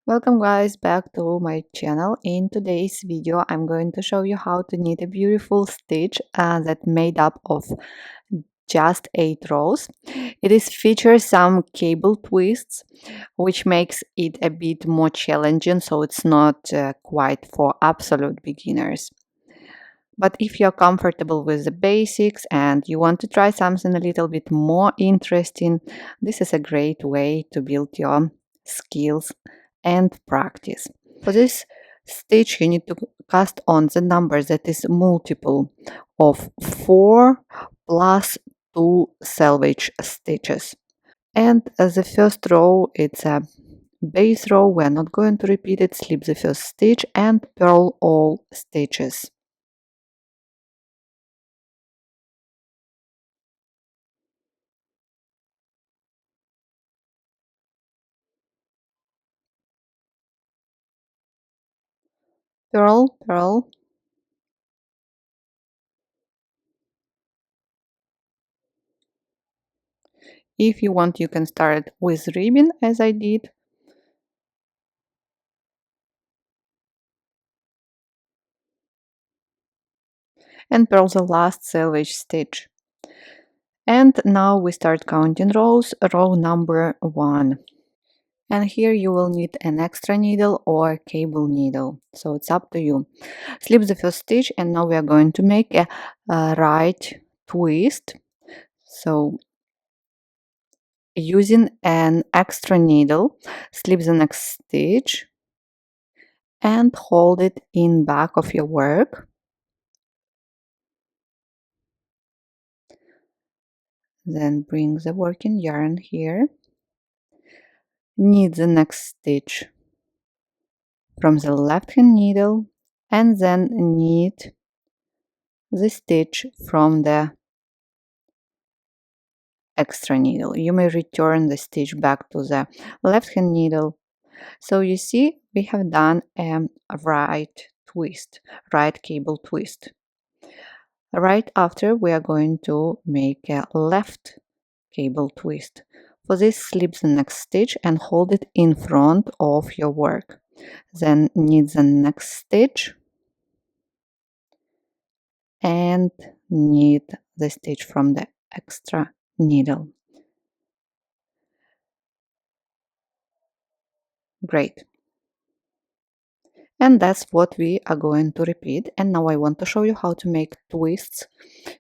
Welcome guys back to my channel. In today's video I'm going to show you how to knit a beautiful stitch that made up of just 8 rows. It is features some cable twists which makes it a bit more challenging, so it's not quite for absolute beginners. But if you're comfortable with the basics and you want to try something a little bit more interesting, this is a great way to build your skills and practice. For this stitch, you need to cast on the number that is multiple of 4 plus 2 selvage stitches. And as the first row, it's a base row. We're not going to repeat it. Slip the first stitch and purl all stitches. Purl, purl. If you want, you can start with ribbon as I did. And purl the last selvage stitch. And now we start counting rows, row number 1. And here you will need an extra needle or cable needle, so it's up to you. Slip the first stitch and now we are going to make a right twist. So using an extra needle, slip the next stitch and hold it in back of your work. Then bring the working yarn here. Knit the next stitch from the left hand needle and then knit the stitch from the extra needle. You may return the stitch back to the left hand needle. So you see we have done a right twist, right cable twist. Right after we are going to make a left cable twist. For this, slip the next stitch and hold it in front of your work. Then knit the next stitch and knit the stitch from the extra needle. Great. And that's what we are going to repeat. And now I want to show you how to make twists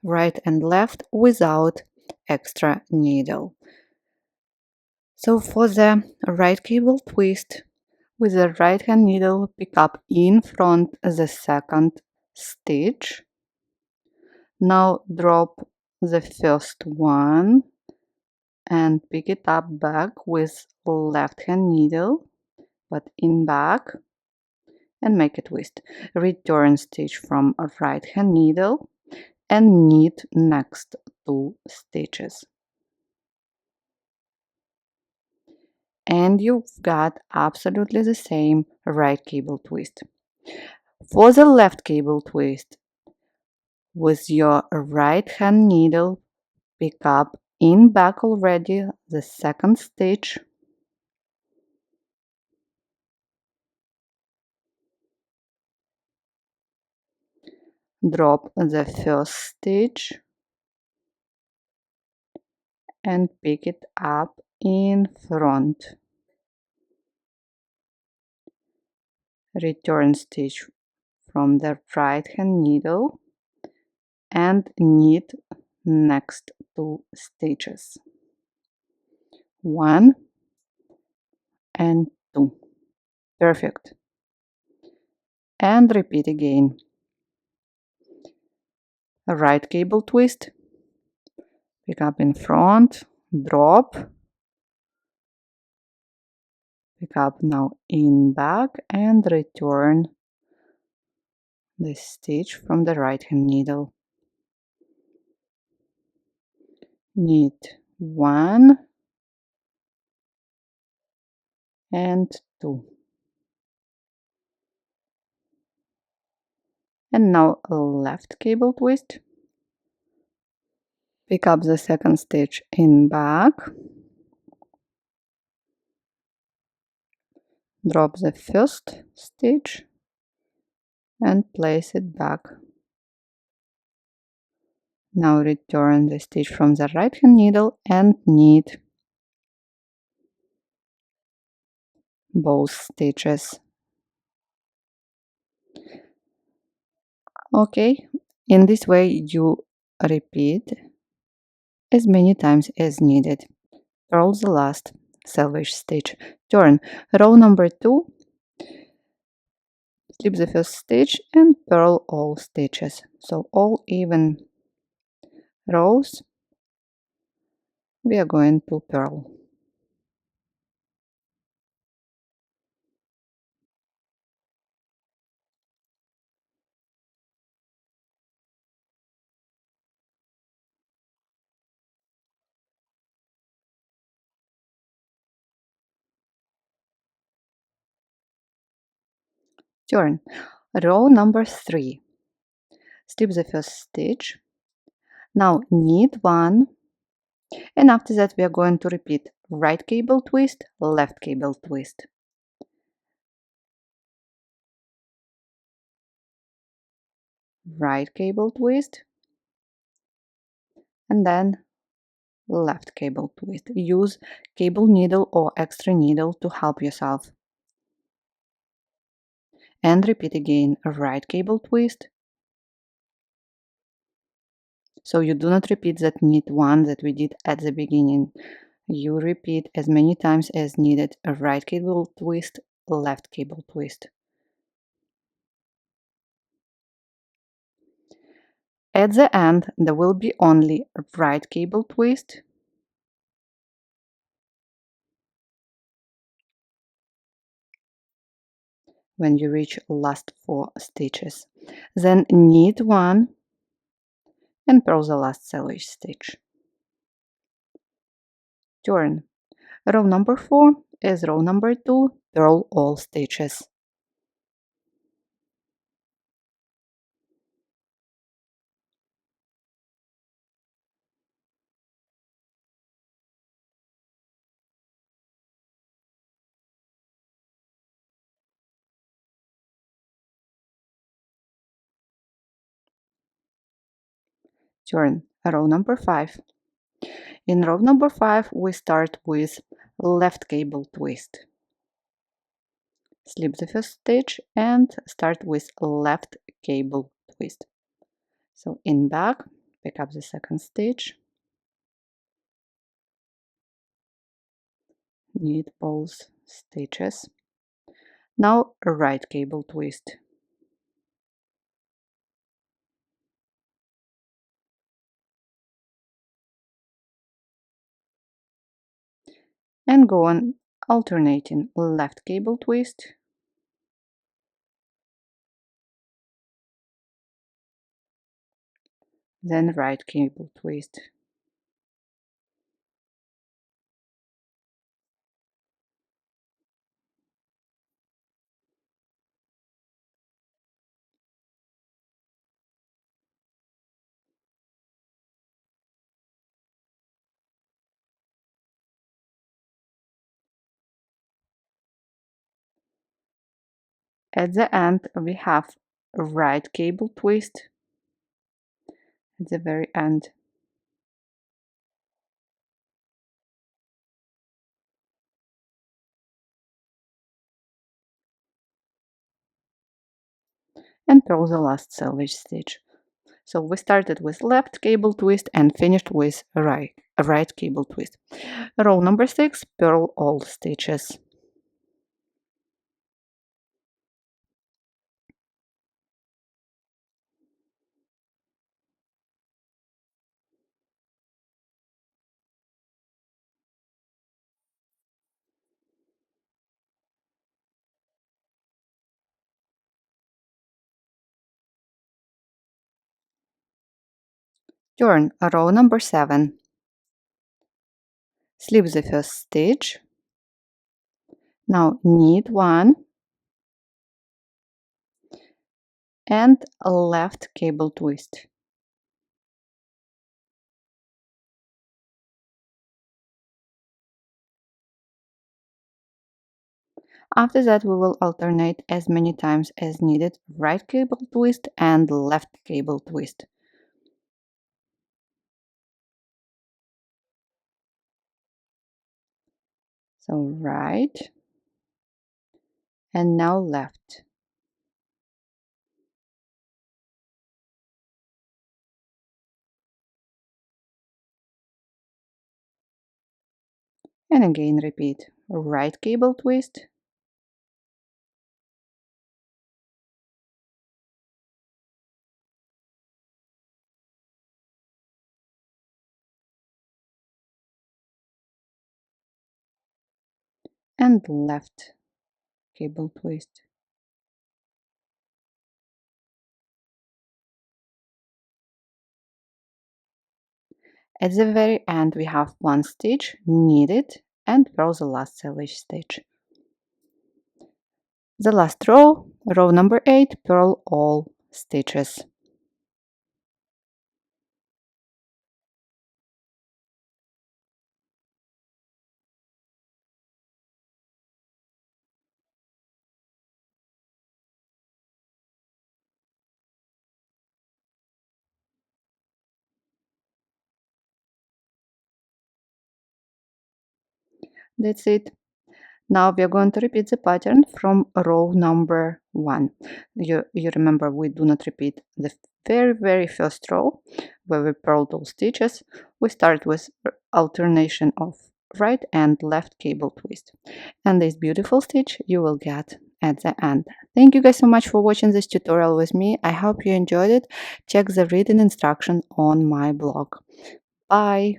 right and left without extra needle. So for the right cable twist, with the right hand needle, pick up in front the second stitch. Now drop the first one and pick it up back with left hand needle, but in back, and make a twist. Return stitch from a right hand needle and knit next 2 stitches. And you've got absolutely the same right cable twist. For the left cable twist, with your right hand needle, pick up in back already the second stitch, drop the first stitch and pick it up in front. Return stitch from the right hand needle and knit next 2 stitches. 1 and 2. Perfect. And repeat again. Right cable twist, pick up in front, drop, pick up now in back and return the stitch from the right hand needle. Knit 1 and 2. And now a left cable twist. Pick up the second stitch in back. Drop the first stitch and place it back. Now return the stitch from the right hand needle and knit both stitches. Okay, in this way you repeat as many times as needed. Purl the last selvage stitch. Turn row number 2, slip the first stitch and purl all stitches. So all even rows we are going to purl. Turn row number 3, slip the first stitch. Now knit 1, and after that we are going to repeat right cable twist, left cable twist. Right cable twist and then left cable twist. Use cable needle or extra needle to help yourself. And repeat again right cable twist. So you do not repeat that knit 1 that we did at the beginning. You repeat as many times as needed a right cable twist, left cable twist. At the end, there will be only a right cable twist when you reach last 4 stitches. Then knit 1 and purl the last selvage stitch. Turn row number 4 as row number 2, purl all stitches. Turn row number 5. In row number 5, we start with left cable twist. Slip the first stitch and start with left cable twist. So in back, pick up the second stitch, knit both stitches. Now right cable twist. And go on alternating left cable twist, then right cable twist. At the end, we have right cable twist at the very end. And purl the last selvage stitch. So we started with left cable twist and finished with right cable twist. Row number 6, purl all stitches. Turn row number 7. Slip the first stitch. Now knit 1 and left cable twist. After that, we will alternate as many times as needed, right cable twist and left cable twist. So right and now left. And again repeat. Right cable twist and left cable twist. At the very end we have one stitch needed and purl the last selvage stitch. The last row number 8, purl all stitches. That's it. Now we are going to repeat the pattern from row number 1. You remember we do not repeat the very first row where we purled all stitches. We start with alternation of right and left cable twist. And this beautiful stitch you will get at the end. Thank you guys so much for watching this tutorial with me. I hope you enjoyed it. Check the written instruction on my blog. Bye!